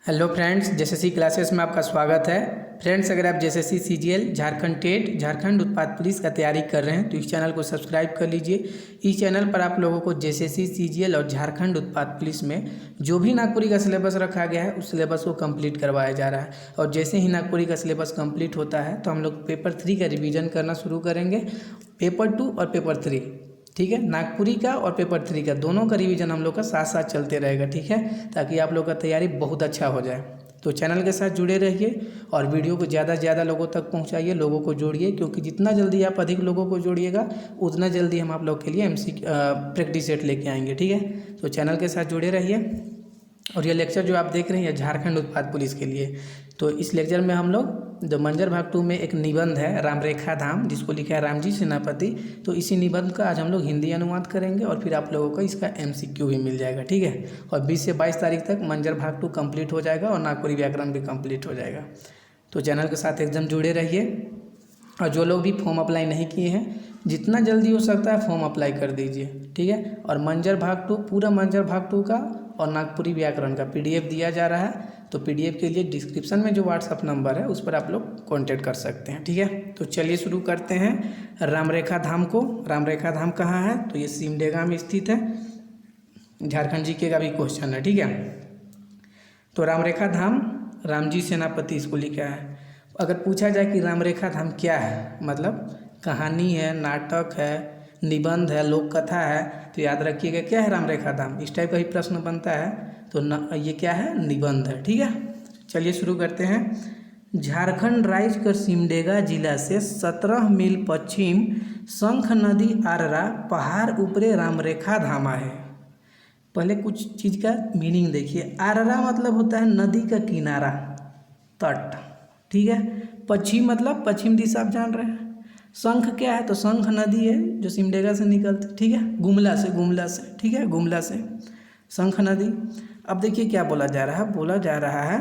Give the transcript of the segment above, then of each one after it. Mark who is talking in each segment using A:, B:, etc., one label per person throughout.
A: Hello friends, JSSC classes में आपका स्वागत है। फ्रेंड्स, अगर आप JSSC CGL, Jharkhand TET, Jharkhand उत्पाद पुलिस का तैयारी कर रहे हैं तो इस चैनल को सब्सक्राइब कर लीजिए। इस चैनल पर आप लोगों को जेएसएससी सीजीएल और झारखंड उत्पाद पुलिस में जो भी नागपुरी का सिलेबस रखा गया है उस सिलेबस को कंप्लीट करवाया जा रहा है। और जैसे ही नागपुरी का सिलेबस कंप्लीट होता है तो हम लोग पेपर 3 का रिविज़न करना शुरू करेंगे। पेपर 2 और पेपर 3, ठीक है, नागपुरी का और पेपर 3 का दोनों का रिवीजन हम लोग का साथ साथ चलते रहेगा, ठीक है, ताकि आप लोग का तैयारी बहुत अच्छा हो जाए। तो चैनल के साथ जुड़े रहिए और वीडियो को ज़्यादा से ज़्यादा लोगों तक पहुंचाइए, लोगों को जोड़िए, क्योंकि जितना जल्दी आप अधिक लोगों को जोड़िएगा उतना जल्दी हम आप लोग के लिए प्रैक्टिस सेट लेके आएंगे, ठीक है। तो चैनल के साथ जुड़े रहिए। और ये लेक्चर जो आप देख रहे हैं झारखंड उत्पाद पुलिस के लिए, तो इस लेक्चर में हम लोग जो मंजर भाग 2 में एक निबंध है रामरेखा धाम, जिसको लिखा है रामजी सेनापति, तो इसी निबंध का आज हम लोग हिंदी अनुवाद करेंगे और फिर आप लोगों को इसका एमसीक्यू भी मिल जाएगा, ठीक है। और 20 से 22 तारीख तक मंजर भाग 2 कंप्लीट हो जाएगा और नागपुरी व्याकरण भी कंप्लीट हो जाएगा। तो चैनल के साथ एकदम जुड़े रहिए। और जो लोग भी फॉर्म अप्लाई नहीं किए हैं, जितना जल्दी हो सकता है फॉर्म अप्लाई कर दीजिए, ठीक है। और मंजर भाग 2, पूरा मंजर भाग 2 का और नागपुरी व्याकरण का पीडीएफ दिया जा रहा है। तो पीडीएफ के लिए डिस्क्रिप्शन में जो व्हाट्सअप नंबर है उस पर आप लोग कांटेक्ट कर सकते हैं, ठीक है। तो चलिए शुरू करते हैं रामरेखा धाम को। रामरेखा धाम कहाँ है? तो ये सिमडेगा में स्थित है। झारखंड जीके का भी क्वेश्चन है, ठीक है। तो रामरेखा धाम रामजी सेनापति इसको लिखा है। अगर पूछा जाए कि रामरेखा धाम क्या है, मतलब कहानी है, नाटक है, निबंध है, लोक कथा है, तो याद रखिएगा क्या है रामरेखा धाम। इस टाइप का ही प्रश्न बनता है तो ये क्या है? निबंध है, ठीक है। चलिए शुरू करते हैं। झारखंड राज्य का सिमडेगा जिला से 17 मील पश्चिम शंख नदी आररा पहाड़ ऊपरे रामरेखा धाम है। पहले कुछ चीज़ का मीनिंग देखिए। आररा मतलब होता है नदी का किनारा, तट, ठीक है। पश्चिम मतलब पश्चिम दिशा, आप जान रहे हैं। शंख क्या है? तो शंख नदी है जो सिमडेगा से निकलती, ठीक है, गुमला से, ठीक है, गुमला से शंख नदी। अब देखिए क्या बोला जा रहा है। बोला जा रहा है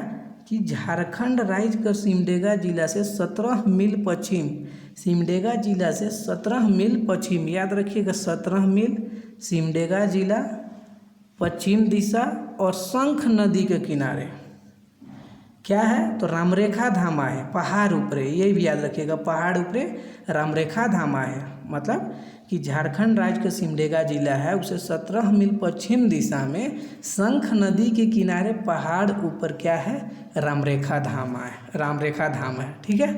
A: कि झारखंड राज्य का सिमडेगा जिला से 17 मील पश्चिम, सिमडेगा जिला से 17 मील पश्चिम, याद रखिएगा 17 मील, सिमडेगा जिला, पश्चिम दिशा और शंख नदी के किनारे क्या है? तो रामरेखा धामा है, पहाड़ ऊपरे, ये भी याद रखिएगा, पहाड़ ऊपरे रामरेखा धामा है। मतलब कि झारखंड राज्य का सिमडेगा जिला है, उसे 17 मील पश्चिम दिशा में शंख नदी के किनारे पहाड़ ऊपर क्या है? रामरेखा धामा है, रामरेखा धाम है, ठीक है।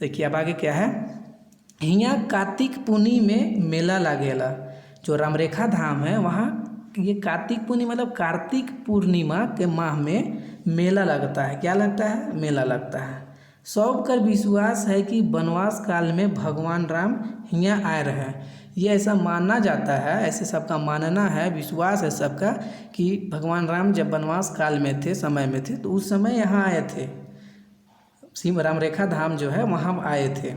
A: देखिए अब आगे क्या है। हियाँ कार्तिक पुनी में मेला लागेला। जो रामरेखा धाम है वहाँ ये कार्तिक पुनी मतलब कार्तिक पूर्णिमा के माह में मेला लगता है। क्या लगता है? मेला लगता है। सबकर विश्वास है कि वनवास काल में भगवान राम हियाँ आए रहे। ये ऐसा माना जाता है, ऐसे सबका मानना है, विश्वास है सबका कि भगवान राम जब वनवास काल में थे, समय में थे, तो उस समय यहाँ आए थे, सिम रामरेखा धाम जो है वहाँ आए थे।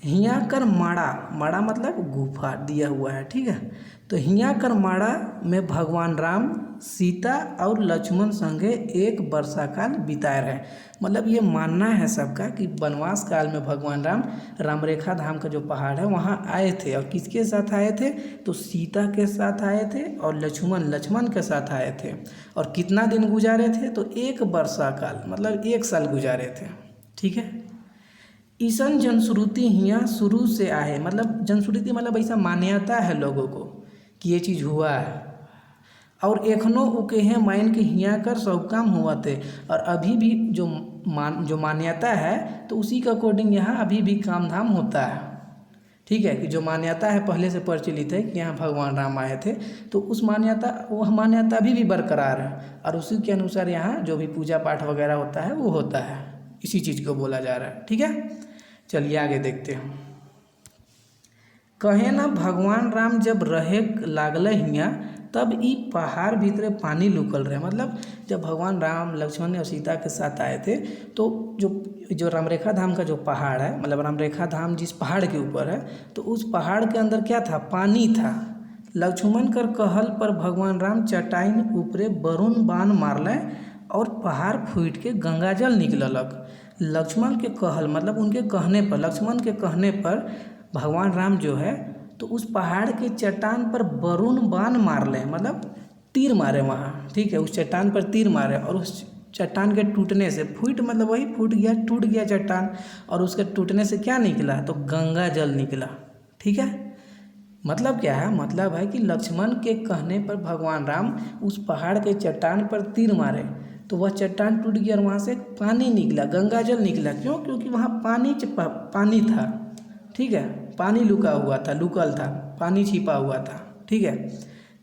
A: हियाँ कर माड़ा, माड़ा मतलब गुफा दिया हुआ है, ठीक है। तो हियाँ कर माड़ा में भगवान राम सीता और लक्ष्मण संगे एक वर्षा काल बिताए रहे। मतलब ये मानना है सबका कि वनवास काल में भगवान राम रामरेखा धाम का जो पहाड़ है वहाँ आए थे। और किसके साथ आए थे? तो सीता के साथ आए थे और लक्ष्मण के साथ आए थे। और कितना दिन गुजारे थे? तो एक वर्षा काल मतलब 1 साल गुजारे थे, ठीक है। ईसन जनश्रुति हियाँ शुरू से आए, मतलब जनश्रुति मतलब ऐसा मान्यता है लोगों को कि ये चीज़ हुआ है। और एखनो उके हैं माइन के हियाँ कर सब काम हुआ थे। और अभी भी जो मान्यता है तो उसी के अकॉर्डिंग यहाँ अभी भी काम धाम होता है, ठीक है। कि जो मान्यता है पहले से प्रचलित है कि यहाँ भगवान राम आए थे, तो उस वह मान्यता अभी भी बरकरार है। और उसी के अनुसार यहाँ जो भी पूजा पाठ वगैरह होता है वो होता है। इसी चीज़ को बोला जा रहा है, ठीक है। चलिए आगे देखते हैं। कहे ना भगवान राम जब रहे लागल हियाँ तब ई पहाड़ भीतरे पानी लुकल रहे। मतलब जब भगवान राम लक्ष्मण और सीता के साथ आए थे तो जो रामरेखा धाम का जो पहाड़ है, मतलब रामरेखा धाम जिस पहाड़ के ऊपर है, तो उस पहाड़ के अंदर क्या था? पानी था। लक्ष्मण कर कहल पर भगवान राम चटाइन ऊपरे वरुण बाण मारले और पहाड़ फूट के गंगाजल निकललक। लक्ष्मण के कहल मतलब उनके कहने पर, लक्ष्मण के कहने पर भगवान राम जो है तो उस पहाड़ के चट्टान पर वरुण बाण मार ले, मतलब तीर मारे वहाँ, ठीक है, उस चट्टान पर तीर मारे और उस चट्टान के टूटने से, फूट मतलब वही फूट गया, टूट गया चट्टान, और उसके टूटने से क्या निकला, तो गंगा जल निकला। ठीक है, मतलब क्या है, मतलब है कि लक्ष्मण के कहने पर भगवान राम उस पहाड़ के चट्टान पर तीर मारे तो वह चट्टान टूट गया और वहाँ से पानी निकला, गंगा जल निकला। क्यों? क्योंकि वहाँ पानी था। ठीक है, पानी लुका हुआ था, लुकल था, पानी छिपा हुआ था। ठीक है,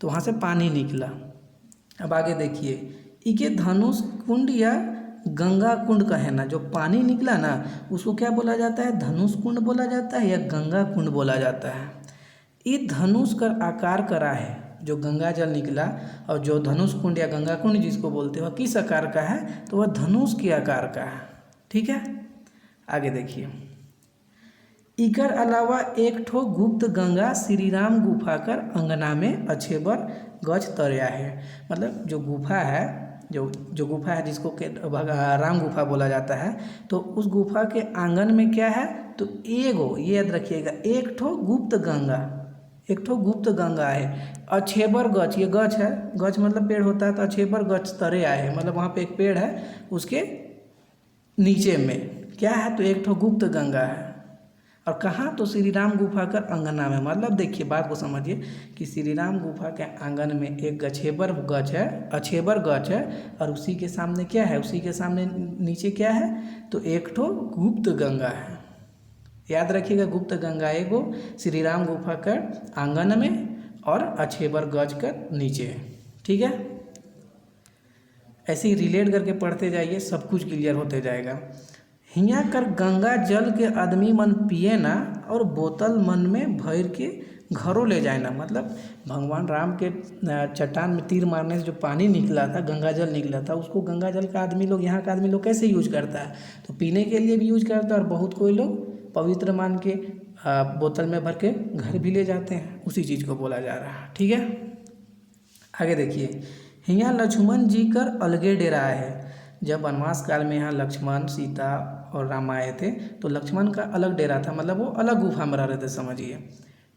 A: तो वहाँ से पानी निकला। अब आगे देखिए, इके धनुष कुंड या गंगा कुंड कहे ना, जो पानी निकला ना उसको क्या बोला जाता है, धनुष कुंड बोला जाता है या गंगा कुंड बोला जाता है। ये धनुष कर आकार करा है, जो गंगा जल निकला, और जो धनुष कुंड या गंगा कुंड जिसको बोलते हो किस आकार का है, तो वह धनुष के आकार का है। ठीक है, आगे देखिए, इकर अलावा एक ठो गुप्त गंगा श्री राम गुफा कर अंगना में अछेबर गज तरया है। मतलब जो गुफा है, जो गुफा है जिसको के राम गुफा बोला जाता है, तो उस गुफा के आंगन में क्या है, तो एगो, ये याद रखिएगा, एक ठो गुप्त गंगा है। अछेबर गछ, ये गछ है, गछ मतलब पेड़ होता है, तो अछेबर गछ तरे आए है, मतलब वहाँ पे एक पेड़ है, उसके नीचे में क्या है, तो एक ठो गुप्त गंगा है। और कहाँ, तो श्री राम गुफा कर अंगना में। मतलब देखिए, बात को समझिए कि श्री राम गुफा के आंगन में एक अछेबर गछ है, और उसी के सामने क्या है, उसी के सामने नीचे क्या है, तो एक ठो गुप्त गंगा है। याद रखिएगा, गुप्त गंगा एगो श्री राम गुफा कर आंगन में और अछेबर गज कर नीचे। ठीक है, ऐसे ही रिलेट करके पढ़ते जाइए, सब कुछ क्लियर होते जाएगा। हियाँ कर गंगा जल के आदमी मन पिए ना, और बोतल मन में भर के घरों ले जाए ना। मतलब भगवान राम के चट्टान में तीर मारने से जो पानी निकला था, गंगा जल निकला था, उसको गंगा जल का आदमी लोग, यहाँ का आदमी लोग कैसे यूज करता है, तो पीने के लिए भी यूज करता है, और बहुत कोई लोग पवित्र मान के बोतल में भर के घर भी ले जाते हैं, उसी चीज़ को बोला जा रहा है। ठीक है, आगे देखिए, हियाँ लक्ष्मण जी कर अलगे डेरा है। जब वनवास काल में यहाँ लक्ष्मण, सीता और राम आए थे, तो लक्ष्मण का अलग डेरा था, मतलब वो अलग गुफा में रह रहे थे, समझिए।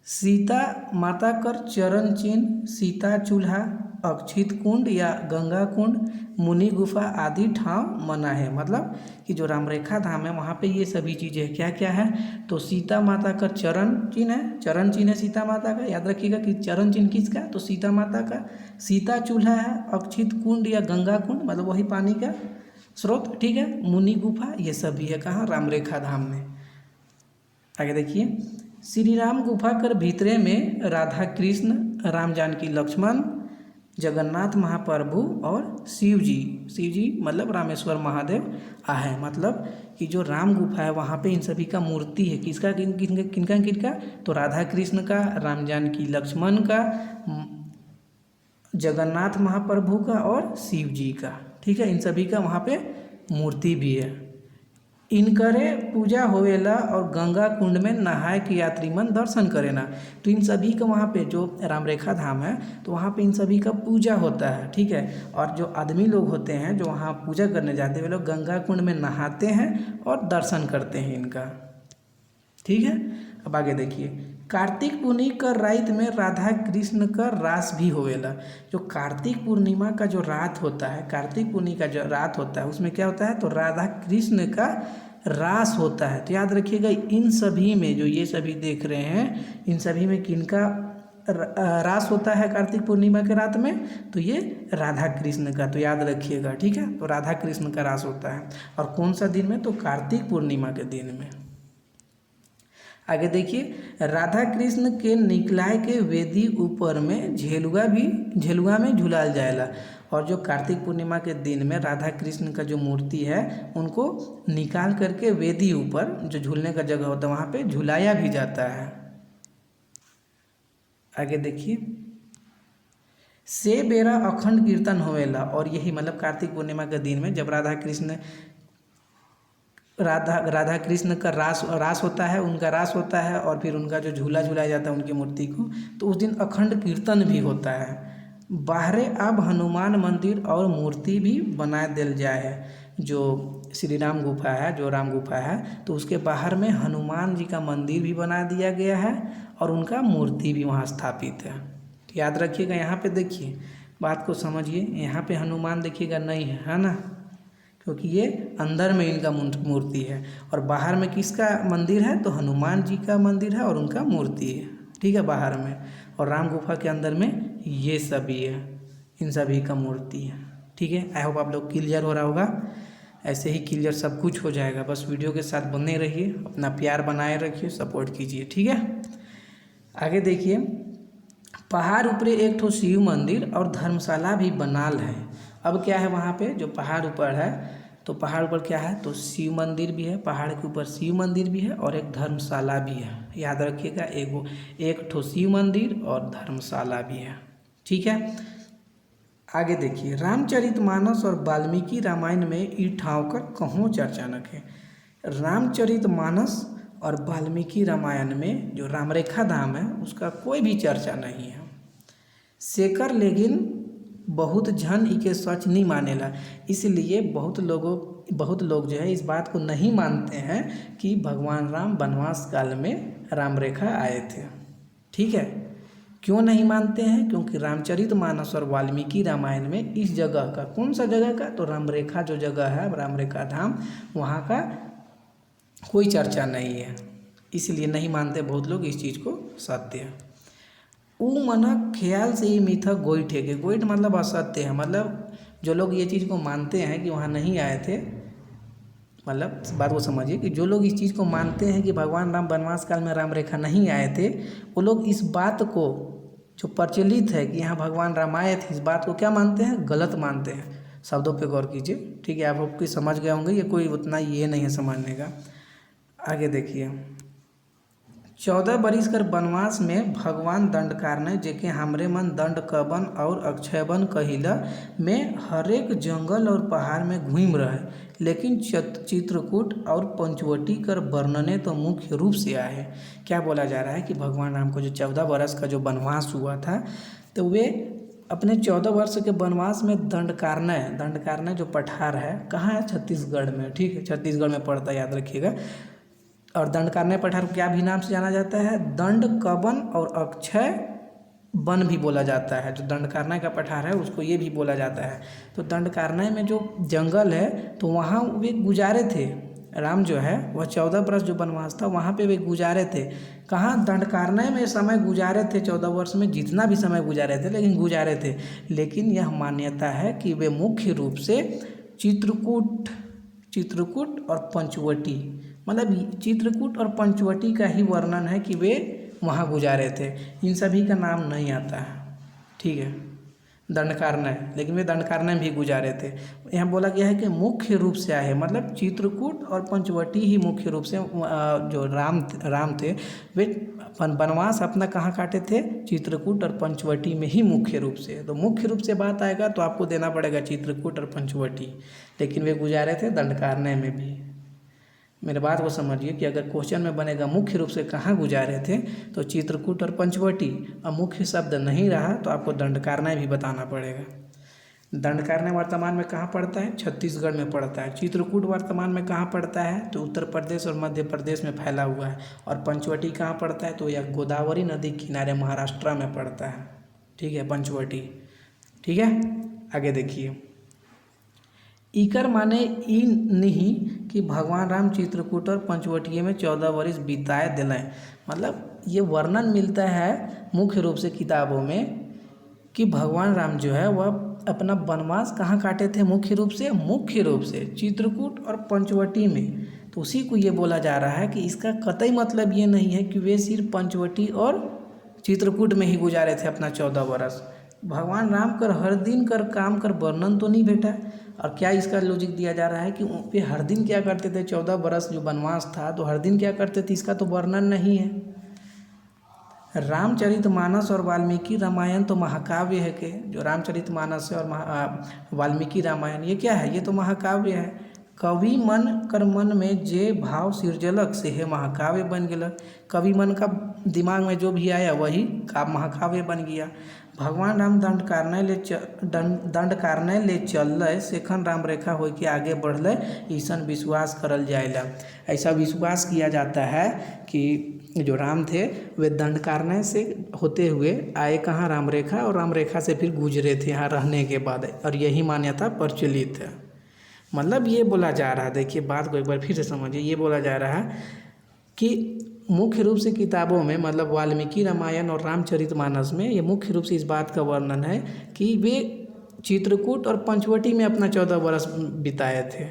A: सीता माता कर चरण चिन्ह, सीता चूल्हा, अक्षित कुंड या गंगा कुंड, मुनि गुफा आदि ठाव मना है। मतलब कि जो रामरेखा धाम है वहाँ पे ये सभी चीज़ें क्या क्या है, तो सीता माता का चरण चिन्ह है, सीता माता का, याद रखिएगा कि चरण चिन्ह किसका, तो सीता माता का। सीता चूल्हा है, अक्षित कुंड या गंगा कुंड मतलब वही पानी का स्रोत। ठीक है, मुनि गुफा, ये सभी है कहाँ, रामरेखा धाम में। आगे देखिए, श्री राम गुफा कर भीतरे में राधा कृष्ण, राम जानकी लक्ष्मण, जगन्नाथ महाप्रभु और शिव जी मतलब रामेश्वर महादेव आहे। मतलब कि जो राम गुफा है वहाँ पे इन सभी का मूर्ति है, किसका, किनका, तो राधा कृष्ण का, राम जानकी लक्ष्मण का, जगन्नाथ महाप्रभु का और शिव जी का। ठीक है, इन सभी का वहाँ पे मूर्ति भी है। इनकरे पूजा होवेला और गंगा कुंड में नहाए के यात्री मन दर्शन करे ना। तो इन सभी का वहाँ पे जो रामरेखा धाम है, तो वहाँ पे इन सभी का पूजा होता है। ठीक है, और जो आदमी लोग होते हैं जो वहाँ पूजा करने जाते हैं, वे लोग गंगा कुंड में नहाते हैं और दर्शन करते हैं इनका। ठीक है, अब आगे देखिए, कार्तिक पूर्णिमा का रात में राधा कृष्ण का रास भी होवेला। जो कार्तिक पूर्णिमा का जो रात होता है, कार्तिक पूर्णिमा का जो रात होता है, उसमें क्या होता है, तो राधा कृष्ण का रास होता है। तो याद रखिएगा, इन सभी में जो ये सभी देख रहे हैं, इन सभी में किनका रास होता है कार्तिक पूर्णिमा के रात में, तो ये राधा कृष्ण का। तो याद रखिएगा, ठीक है, तो राधा कृष्ण का रास होता है। और कौन सा दिन में, तो कार्तिक पूर्णिमा के दिन में। आगे देखिए, राधा कृष्ण के निकलाए के वेदी ऊपर में झेलुआ में झुलाल जाएला। और जो कार्तिक पूर्णिमा के दिन में राधा कृष्ण का जो मूर्ति है उनको निकाल करके वेदी ऊपर जो झूलने का जगह होता है वहाँ पे झुलाया भी जाता है। आगे देखिए, से बेरा अखंड कीर्तन होवेला। और यही मतलब कार्तिक पूर्णिमा के दिन में जब राधा कृष्ण का रास होता है, उनका रास होता है, और फिर उनका जो झूला झुलाया जाता है उनकी मूर्ति को, तो उस दिन अखंड कीर्तन भी होता है। बाहरे अब हनुमान मंदिर और मूर्ति भी बना दिल जाए है। जो श्री राम गुफा है, जो राम गुफा है, तो उसके बाहर में हनुमान जी का मंदिर भी बना दिया गया है और उनका मूर्ति भी वहाँ स्थापित है। तो याद रखिएगा, यहाँ पे देखिए, बात को समझिए, यहाँ पे हनुमान देखिएगा नहीं है ना, क्योंकि ये अंदर में इनका मूर्ति है। और बाहर में किसका मंदिर है? तो हनुमान जी का मंदिर है और उनका मूर्ति है, ठीक है, बाहर में। और राम गुफा के अंदर में ये सभी है, इन सभी का मूर्ति है, ठीक है। आई होप आप लोग क्लियर हो रहा होगा। ऐसे ही क्लियर सब कुछ हो जाएगा, बस वीडियो के साथ बने रहिए, अपना प्यार बनाए रखिए, सपोर्ट कीजिए, ठीक है। आगे देखिए, पहाड़ ऊपर एक ठो शिव मंदिर और धर्मशाला भी बनाल है। अब क्या है वहाँ पे जो पहाड़ ऊपर है, तो पहाड़ ऊपर क्या है? तो शिव मंदिर भी है, पहाड़ के ऊपर शिव मंदिर भी है और एक धर्मशाला भी है। याद रखिएगा, एक ठो शिव मंदिर और धर्मशाला भी है, ठीक है। आगे देखिए, रामचरितमानस और वाल्मीकि रामायण में ई ठाव कर कहूँ चर्चा न है। रामचरितमानस और वाल्मीकि रामायण में जो रामरेखा धाम है उसका कोई भी चर्चा नहीं है। शेखर लेकिन बहुत जन इके सच नहीं मानेला, इसलिए बहुत लोग जो है इस बात को नहीं मानते हैं कि भगवान राम वनवास काल में रामरेखा आए थे, ठीक है। क्यों नहीं मानते हैं? क्योंकि रामचरितमानस और वाल्मीकि रामायण में इस जगह का, कौन सा जगह का? तो रामरेखा जो जगह है, रामरेखा धाम, वहाँ का कोई चर्चा नहीं है, इसलिए नहीं मानते बहुत लोग इस चीज़ को सत्य है। ऊ मना ख्याल से ही मीठा गोइठ है, गोइठ मतलब असत्य है, मतलब जो लोग ये चीज़ को मानते हैं कि वहाँ नहीं आए थे, मतलब बात को समझिए कि जो लोग इस चीज़ को मानते हैं कि भगवान राम वनवास काल में राम रेखा नहीं आए थे, वो लोग इस बात को जो प्रचलित है कि यहाँ भगवान राम आए थे, इस बात को क्या मानते हैं? गलत मानते हैं। शब्दों पे गौर कीजिए, ठीक है। आप लोग समझ गए होंगे, ये कोई उतना ये नहीं है समझने का। आगे देखिए, 14 बरिस कर वनवास में भगवान दंडकारण्य जेके हमरे मन दंड कवन और अक्षयवन कहिला में हरेक जंगल और पहाड़ में घूम रहे, लेकिन चित्रकूट और पंचवटी कर वर्णने तो मुख्य रूप से आए। क्या बोला जा रहा है कि भगवान राम को जो 14 बरस का जो वनवास हुआ था, तो वे अपने 14 वर्ष के वनवास में दंडकारण्य जो पठार है, कहाँ है? छत्तीसगढ़ में, ठीक है, छत्तीसगढ़ में पड़ता है, याद रखिएगा। और दंडकारण्य पठार को क्या भी नाम से जाना जाता है? दंड कवन और अक्षय वन भी बोला जाता है। जो दंडकारण्य का पठार है उसको ये भी बोला जाता है। तो दंडकारण्य में जो जंगल है, तो वहाँ वे गुजारे थे। राम जो है वह 14 वर्ष जो वनवास था वहाँ पे वे गुजारे थे। कहाँ? दंडकारण्य में समय गुजारे थे, 14 वर्ष में जितना भी समय गुजारे थे, लेकिन गुजारे थे। लेकिन यह मान्यता है कि वे मुख्य रूप से चित्रकूट और पंचवटी, मतलब चित्रकूट और पंचवटी का ही वर्णन है कि वे वहाँ गुजारे थे। इन सभी का नाम नहीं आता है, ठीक है, दंडकारण्य, लेकिन वे दंडकारण्य भी गुजारे थे। यहाँ बोला गया है कि मुख्य रूप से आए, मतलब चित्रकूट और पंचवटी ही मुख्य रूप से जो राम थे वे वनवास अपना कहाँ काटे थे? चित्रकूट और पंचवटी में ही मुख्य रूप से। तो मुख्य रूप से बात आएगा तो आपको देना पड़ेगा चित्रकूट और पंचवटी, लेकिन वे गुजारे थे दंडकारण्य में भी। मेरे बात को समझिए कि अगर क्वेश्चन में बनेगा मुख्य रूप से कहाँ गुजारे थे, तो चित्रकूट और पंचवटी, अब मुख्य शब्द नहीं रहा तो आपको दंडकारण्य भी बताना पड़ेगा। दंडकारण्य वर्तमान में कहाँ पड़ता है? छत्तीसगढ़ में पड़ता है। चित्रकूट वर्तमान में कहाँ पड़ता है? तो उत्तर प्रदेश और मध्य प्रदेश में फैला हुआ है। और पंचवटी कहाँ पड़ता है? तो यह गोदावरी नदी किनारे महाराष्ट्र में पड़ता है, ठीक है, पंचवटी, ठीक है। आगे देखिए, इकर माने ई नहीं कि भगवान राम चित्रकूट और पंचवटी में 14 वर्ष बिताए दिलें, मतलब ये वर्णन मिलता है मुख्य रूप से किताबों में कि भगवान राम जो है वह अपना वनवास कहाँ काटे थे? मुख्य रूप से चित्रकूट और पंचवटी में। तो उसी को ये बोला जा रहा है कि इसका कतई मतलब ये नहीं है कि वे सिर्फ पंचवटी और चित्रकूट में ही गुजारे थे अपना 14 वर्ष। भगवान राम कर हर दिन कर काम कर वर्णन तो नहीं भेटा। और क्या इसका लॉजिक दिया जा रहा है कि वे हर दिन क्या करते थे? 14 वर्ष जो वनवास था तो हर दिन क्या करते थे, इसका तो वर्णन नहीं है। रामचरितमानस और वाल्मीकि रामायण तो महाकाव्य है के, जो रामचरितमानस है और वाल्मीकि रामायण ये क्या है? ये तो महाकाव्य है। कवि मन कर मन में जे भाव सिरजलक से है महाकाव्य बन गया। कवि मन का दिमाग में जो भी आया वही महाकाव्य बन गया। भगवान राम दंडकारण्य ले चल सेखन राम रेखा हो के आगे बढ़ल, ऐसा विश्वास करल जाएला। ऐसा विश्वास किया जाता है कि जो राम थे वे दंडकारण्य से होते हुए आए कहाँ? राम रेखा, और राम रेखा से फिर गुजरे थे यहाँ रहने के बाद, और यही मान्यता प्रचलित है। मतलब ये बोला जा रहा है, देखिए बात को एक बार फिर से समझिए, ये बोला जा रहा है कि मुख्य रूप से किताबों में मतलब वाल्मीकि रामायण और रामचरितमानस में ये मुख्य रूप से इस बात का वर्णन है कि वे चित्रकूट और पंचवटी में अपना 14 वर्ष बिताए थे।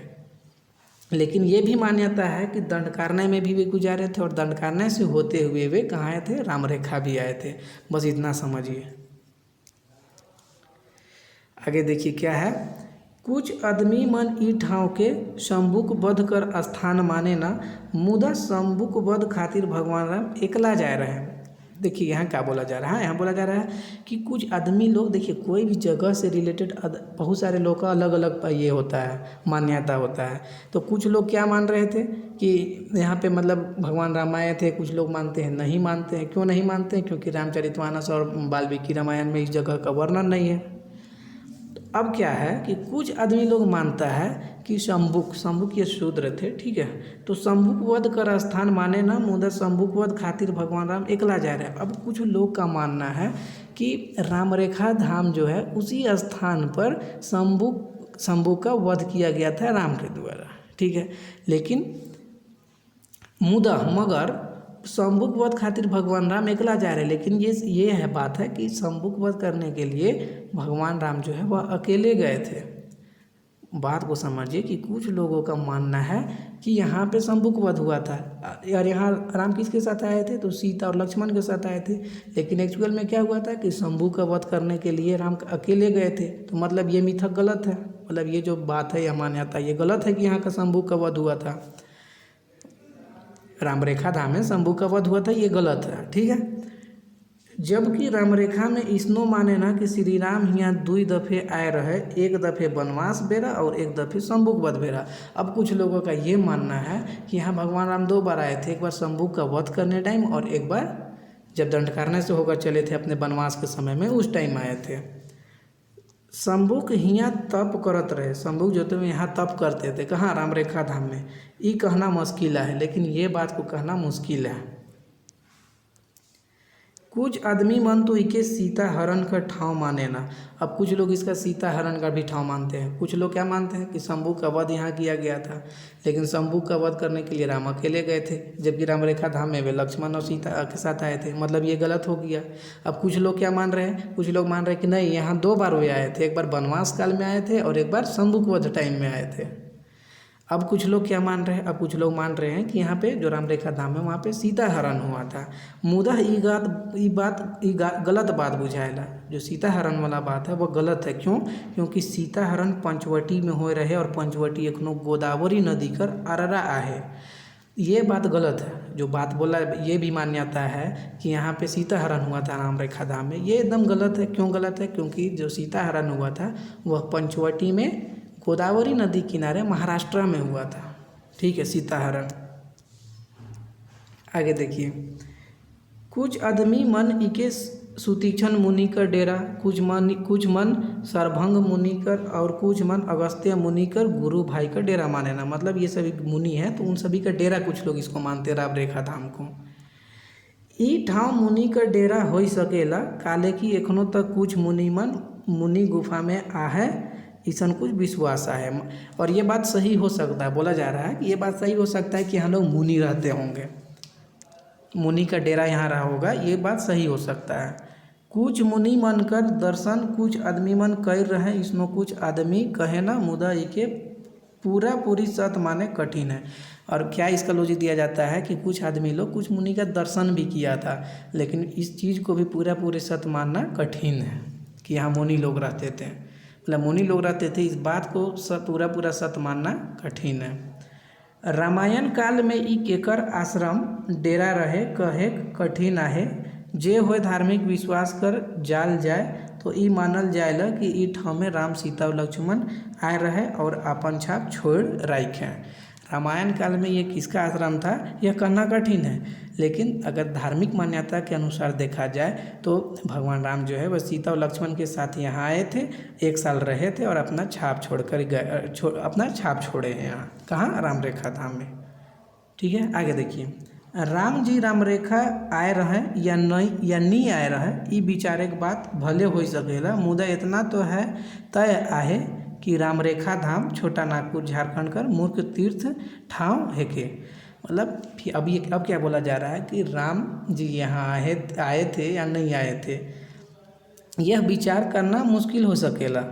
A: लेकिन ये भी मान्यता है कि दंडकारण्य में भी वे गुजारे थे और दंडकारण्य से होते हुए वे कहाँ आए थे, रामरेखा भी आए थे। बस इतना समझिए। आगे देखिए क्या है, कुछ आदमी मन ई ठाव के शंभुक वध कर स्थान माने ना, मुदा शंभुक वध खातिर भगवान राम एकला जा रहे हैं। देखिए यहाँ क्या बोला जा रहा है, यहाँ बोला जा रहा है कि कुछ आदमी लोग, देखिए कोई भी जगह से रिलेटेड बहुत सारे लोग का अलग अलग ये होता है, मान्यता होता है। तो कुछ लोग क्या मान रहे थे कि यहाँ पे मतलब भगवान राम आए थे, कुछ लोग मानते हैं नहीं मानते हैं। क्यों नहीं मानते हैं? क्योंकि रामचरितमानस और वाल्मीकि रामायण में इस जगह का वर्णन नहीं है। अब क्या है कि कुछ आदमी लोग मानता है कि शंभुक ये शूद्र थे, ठीक है, तो शंभुक वध कर स्थान माने ना, मुदा शंभुक वध खातिर भगवान राम एकला जा रहे हैं। अब कुछ लोग का मानना है कि रामरेखा धाम जो है उसी स्थान पर शंभुक का वध किया गया था राम के द्वारा, ठीक है। लेकिन मगर शंभुक वध खातिर भगवान राम एकला जा रहे हैं। लेकिन ये है बात है कि शंभुक वध करने के लिए भगवान राम जो है वह अकेले गए थे। बात को समझिए कि कुछ लोगों का मानना है कि यहाँ पे शंभुक वध हुआ था और यहाँ राम किसके साथ आए थे, तो सीता और लक्ष्मण के साथ आए थे। लेकिन एक्चुअल में क्या हुआ था कि शंभुक का वध करने के लिए राम अकेले गए थे। तो मतलब ये मिथक गलत है, मतलब ये जो बात है या मान्यता ये गलत है कि यहाँ का शंभुक का वध हुआ था, रामरेखा धाम में शंभुक का वध हुआ था, ये गलत है, ठीक है। जबकि रामरेखा में इसनो माने ना कि श्री राम यहाँ 2 दफ़े आए रहे, एक दफ़े वनवास बेरा और एक दफ़े शंभुक वध बेरा। अब कुछ लोगों का ये मानना है कि यहाँ भगवान राम 2 बार आए थे, एक बार शंभुक का वध करने टाइम और एक बार जब दंडकारण्य से होकर चले थे अपने वनवास के समय में, उस टाइम आए थे। शंभुक यहाँ तप करत रहे, शंभुक जो तुम यहाँ तप करते थे, कहाँ, रामरेखा धाम में। ये कहना मुश्किल है, लेकिन ये बात को कहना मुश्किल है। कुछ आदमी मन तो इके सीता हरण का ठाव माने ना। अब कुछ लोग इसका सीता हरण का भी ठाव मानते हैं। कुछ लोग क्या मानते हैं कि शंभुक का वध यहाँ किया गया था, लेकिन शंभुक का वध करने के लिए राम अकेले गए थे, जबकि रामरेखा धाम में वे लक्ष्मण और सीता के साथ आए थे। मतलब ये गलत हो गया। अब कुछ लोग क्या मान रहे हैं, कुछ लोग मान रहे हैं कि नहीं, यहाँ 2 बार वे आए थे, एक बार वनवास काल में आए थे और एक बार शंभुक वध टाइम में आए थे। अब कुछ लोग क्या मान रहे हैं, अब कुछ लोग मान रहे हैं कि यहाँ पे जो रामरेखा धाम है वहाँ पे सीता हरण हुआ था। मुदा गलत बात बुझाएला। जो सीता हरण वाला बात है वो गलत है। क्यों? क्योंकि सीता हरण पंचवटी में हो रहे और पंचवटी एखनो गोदावरी नदी कर अररा आहे। ये बात गलत है। जो बात बोला ये भी मान्यता है कि यहाँ पे सीता हरण हुआ था रामरेखा धाम में, ये एकदम गलत है। क्यों गलत है? क्योंकि जो सीता हरण हुआ था वह पंचवटी में गोदावरी नदी किनारे महाराष्ट्र में हुआ था, ठीक है, सीता हरण। आगे देखिए, कुछ आदमी मन इके सुतीक्षण मुनि कर डेरा, कुछ मन सरभंग मुनि कर और कुछ मन अगस्त्य मुनि कर गुरु भाई का डेरा माने ना। मतलब ये सभी मुनि हैं तो उन सभी का डेरा कुछ लोग इसको मानते हैं, रामरेखा धाम को। ई ठाव मुनि का डेरा हो सकेला, काले की एखनो तक कुछ मुनि गुफा में आहे, ऐसा कुछ विश्वास है। और ये बात सही हो सकता है, बोला जा रहा है कि ये बात सही हो सकता है कि यहाँ लोग मुनि रहते होंगे, मुनि का डेरा यहाँ रहा होगा, ये बात सही हो सकता है। कुछ मुनि मन कर दर्शन कुछ आदमी मन कर रहे, इसमें कुछ आदमी कहे ना, मुदा इके पूरी सत माने कठिन है। और क्या इसका लॉजिक दिया जाता है कि कुछ आदमी लोग कुछ मुनि का दर्शन भी किया था, लेकिन इस चीज़ को भी पूरे सत मानना कठिन है कि यहाँ मुनि लोग रहते थे, मतलब मुनि लोग रहते थे, इस बात को पूरा सत मानना कठिन है। रामायण काल में ई केकर आश्रम डेरा रहे कहे कठिन आहे, जे होए धार्मिक विश्वास कर जाल जाए तो ई मानल जाएला कि ई ठाव में राम सीता और लक्ष्मण आए रहे और अपन छाप छोड़ राखे। रामायण काल में ये किसका आश्रम था यह कहना कठिन है, लेकिन अगर धार्मिक मान्यता के अनुसार देखा जाए तो भगवान राम जो है वह सीता और लक्ष्मण के साथ यहाँ आए थे, 1 साल रहे थे और अपना छाप छोड़कर गए, अपना छाप छोड़े हैं यहाँ, कहाँ, रामरेखा धाम में, ठीक है। आगे देखिए, राम जी रामरेखा आए रहे या नहीं आए रहे, ई विचारे के बात भले हो सकेला, मुदा इतना तो है तय आहे कि रामरेखा धाम छोटा नागपुर झारखंड कर मुख्य तीर्थ ठाव है के। मतलब अब क्या बोला जा रहा है कि राम जी यहाँ आए थे या नहीं आए थे, यह विचार करना मुश्किल हो सकेला।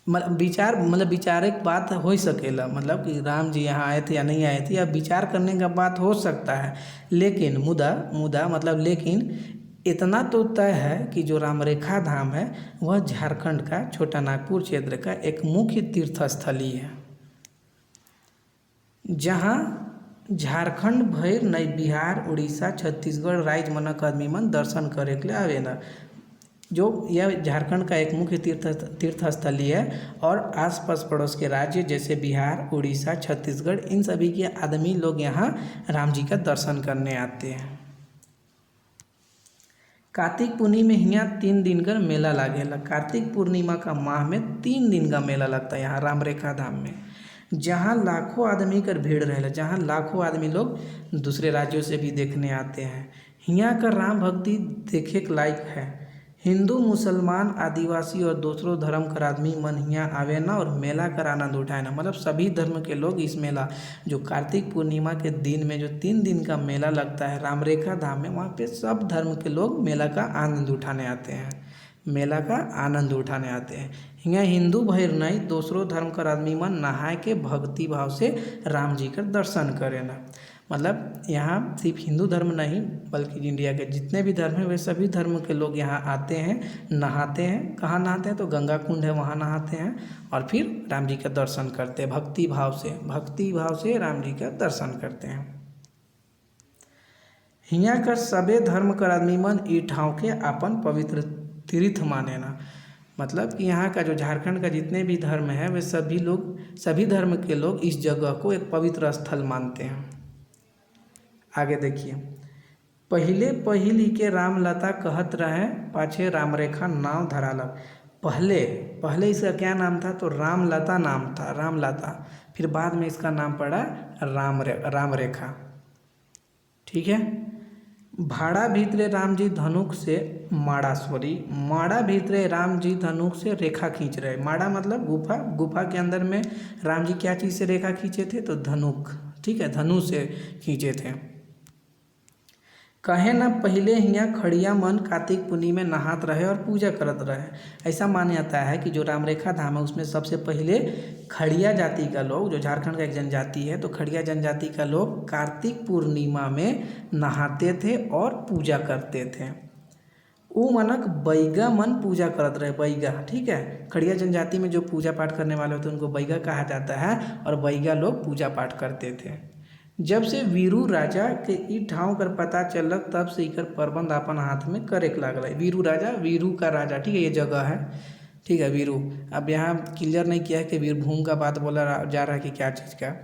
A: विचारक बात हो सकेला, मतलब कि राम जी यहाँ आए थे या नहीं आए थे, या विचार करने का बात हो सकता है। लेकिन लेकिन इतना तो तय है कि जो रामरेखा धाम है वह झारखंड का छोटा नागपुर क्षेत्र का एक मुख्य तीर्थस्थली है, जहाँ झारखंड भर नई बिहार उड़ीसा छत्तीसगढ़ राज्य मनक आदमी मन दर्शन करे के लिए आवेला। जो यह झारखंड का एक मुख्य तीर्थस्थली है और आसपास पड़ोस के राज्य जैसे बिहार उड़ीसा छत्तीसगढ़ इन सभी के आदमी लोग यहाँ राम जी का दर्शन करने आते हैं। कार्तिक पूर्णिमा में यहाँ 3 दिन का मेला लागेला। कार्तिक पूर्णिमा का माह में 3 दिन का मेला लगता है यहाँ रामरेखा धाम में, जहाँ लाखों आदमी कर भीड़ रहेला, जहाँ लाखों आदमी लोग दूसरे राज्यों से भी देखने आते हैं। यहाँ का राम भक्ति देखे के लायक है। हिंदू मुसलमान आदिवासी और दूसरों धर्म कर आदमी मन यहाँ आवे ना और मेला कर आनंद उठाए ना। मतलब सभी धर्म के लोग इस मेला जो कार्तिक पूर्णिमा के दिन में जो 3 दिन का मेला लगता है रामरेखा धाम में, वहाँ पे सब धर्म के लोग मेला का आनंद उठाने आते हैं, मेला का आनंद उठाने आते हैं। यहाँ हिंदू भर नहीं दूसरों धर्म कर आदमी मन नहाए के भक्ति भाव से राम जी का दर्शन करे ना। मतलब यहाँ सिर्फ हिंदू धर्म नहीं बल्कि इंडिया के जितने भी धर्म हैं वे सभी धर्म के लोग यहाँ आते हैं, नहाते हैं। कहाँ नहाते हैं? तो गंगा कुंड है वहाँ नहाते हैं और फिर राम जी का दर्शन करते हैं भक्ति भाव से राम जी का दर्शन करते हैं। हियाँ कर सबे धर्म कर आदमी मन ई ठाव के अपन पवित्र तीर्थ माने ना। मतलब कि यहाँ का जो झारखंड का जितने भी धर्म है वे सभी धर्म के लोग इस जगह को एक पवित्र स्थल मानते हैं। आगे देखिए, पहिले के रामलता कहत रहे पाछे रामरेखा नाव धरालक। पहले इसका क्या नाम था? तो रामलता नाम था, रामलता। फिर बाद में इसका नाम पड़ा रामरेखा। ठीक है। भाड़ा भीतरे राम जी धनुक से माड़ा भीतरे राम जी धनुक से रेखा खींच रहे। माड़ा मतलब गुफा के अंदर में राम जी क्या चीज़ से रेखा खींचे थे? तो धनुक। ठीक है, धनुष से खींचे थे। कहे ना पहले हियाँ खड़िया मन कार्तिक पूर्णिमा में नहात रहे और पूजा करत रहे। ऐसा माना जाता है कि जो रामरेखा धाम है उसमें सबसे पहले खड़िया जाति का लोग, जो झारखंड का एक जनजाति है, तो खड़िया जनजाति का लोग कार्तिक पूर्णिमा में नहाते थे और पूजा करते थे। वो मनक बैगा मन पूजा करत रहे, बैगा। ठीक है, खड़िया जनजाति में जो पूजा पाठ करने वाले होते हैं उनको बैगा कहा जाता है और बैगा लोग पूजा पाठ करते थे। जब से वीरू राजा के ई ठाव कर पता चलक तब से इकर प्रबंध अपन हाथ में करे के लागल है। वीरू का राजा, ठीक है, ये जगह है। ठीक है, वीरू। अब यहाँ क्लियर नहीं किया है कि वीरभूम का बात बोला जा रहा है कि क्या चीज़ का,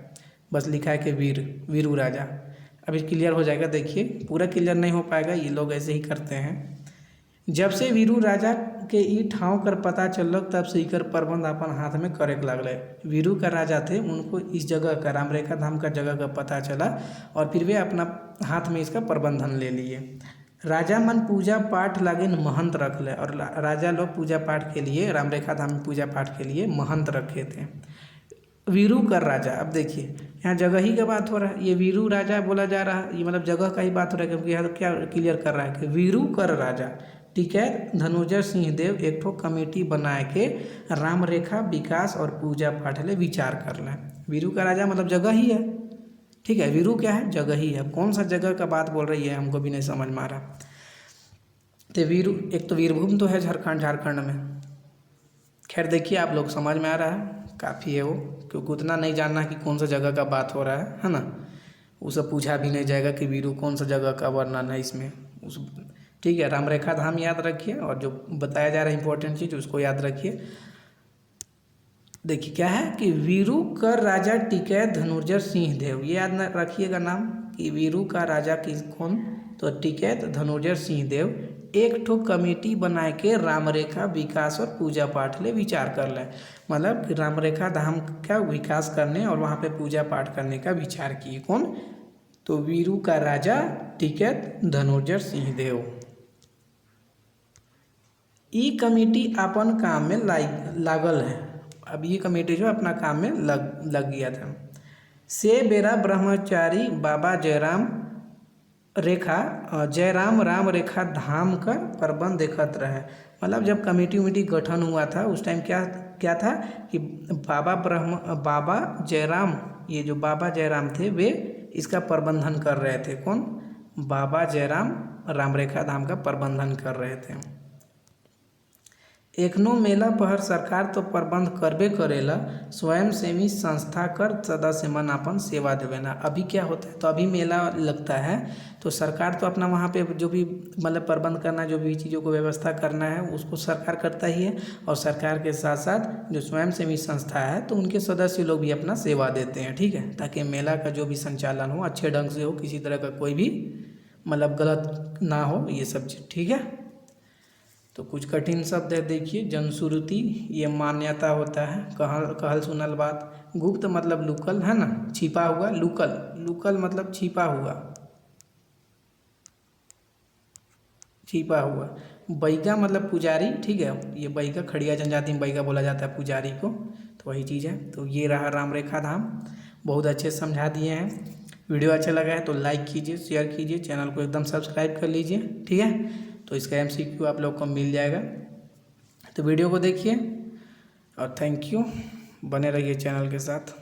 A: बस लिखा है कि वीरू राजा। अभी क्लियर हो जाएगा, देखिए पूरा क्लियर नहीं हो पाएगा, ये लोग ऐसे ही करते हैं। जब से वीरू राजा के ई ठाव कर पता चलक तब से इकर प्रबंध अपन हाथ में करे के लागल है। वीरू का राजा थे, उनको इस जगह का रामरेखा धाम का जगह का पता चला और फिर वे अपना हाथ में इसका प्रबंधन ले लिए। राजा मन पूजा पाठ लागे महंत रख ले और राजा लोग पूजा पाठ के लिए रामरेखा धाम में पूजा पाठ के लिए महंत रखे थे। वीरू कर राजा, अब देखिए यहाँ जगह ही का बात हो रहा है, ये वीरू राजा बोला जा रहा है, ये मतलब जगह का ही बात हो रहा है, क्योंकि यहाँ तो क्या क्लियर कर रहा है कि वीरू कर राजा टिकैत धनुर्धर सिंह देव एक ठो कमेटी बनाए के रामरेखा विकास और पूजा पाठ ले विचार कर लें। वीरू का राजा मतलब जगह ही है। ठीक है, वीरू क्या है? जगह ही है। कौन सा जगह का बात बोल रही है हमको भी नहीं समझ में आ रहा। तो वीरू, एक तो वीरभूम तो है झारखंड में। खैर देखिए, आप लोग समझ में आ रहा है, काफ़ी है वो, क्योंकि उतना नहीं जानना कि कौन सा जगह का बात हो रहा है ना। उसे पूछा भी नहीं जाएगा कि वीरू कौन सा जगह का वर्णन है इसमें। ठीक है, रामरेखा धाम याद रखिए और जो बताया जा रहा है इंपॉर्टेंट चीज़ उसको याद रखिए। देखिए क्या है कि वीरू कर राजा टिकैत धनुर्धर सिंह देव, ये याद रखिएगा नाम कि वीरू का राजा कौन? तो टिकैत धनुर्धर सिंह देव एक ठो कमेटी बनाए के रामरेखा विकास और पूजा पाठ ले विचार कर लें। मतलब रामरेखा धाम का विकास करने और वहाँ पे पूजा पाठ करने का विचार किए। कौन? तो वीरू का राजा टिकैत धनुर्धर सिंह देव। ई कमेटी अपन काम में लागल है। अब ये कमेटी जो अपना काम में लग गया था। से बेरा ब्रह्मचारी बाबा जयराम राम रेखा धाम का प्रबंध देखत रहे। मतलब जब कमेटी गठन हुआ था उस टाइम क्या था कि बाबा जयराम, ये जो बाबा जयराम थे वे इसका प्रबंधन कर रहे थे। कौन? बाबा जयराम राम रेखा धाम का प्रबंधन कर रहे थे। एखनो मेला पहर सरकार तो प्रबंध करबे करेला, स्वयं सेवी संस्था कर सदस्य मन अपन सेवा देवेना। अभी क्या होता है, तो अभी मेला लगता है तो सरकार तो अपना वहाँ पे जो भी मतलब प्रबंध करना, जो भी चीज़ों को व्यवस्था करना है उसको सरकार करता ही है, और सरकार के साथ साथ जो स्वयं सेवी संस्था है तो उनके सदस्य लोग भी अपना सेवा देते हैं। ठीक है, ताकि मेला का जो भी संचालन हो अच्छे ढंग से हो, किसी तरह का कोई भी मतलब गलत ना हो, ये सब चीज़। ठीक है, तो कुछ कठिन शब्द है, देखिए। जनश्रुति, ये मान्यता होता है, कहल सुनल बात। गुप्त मतलब लुकल है ना, छिपा हुआ। लुकल मतलब छिपा हुआ। बैगा मतलब पुजारी। ठीक है, ये बैगा खड़िया जनजाति में बैगा बोला जाता है पुजारी को, तो वही चीज़ है। तो ये रहा राम रेखा धाम, बहुत अच्छे समझा दिए हैं। वीडियो अच्छा लगा है तो लाइक कीजिए, शेयर कीजिए, चैनल को एकदम सब्सक्राइब कर लीजिए। ठीक है, तो इसका MCQ आप लोग को मिल जाएगा, तो वीडियो को देखिए और थैंक यू। बने रहिए चैनल के साथ।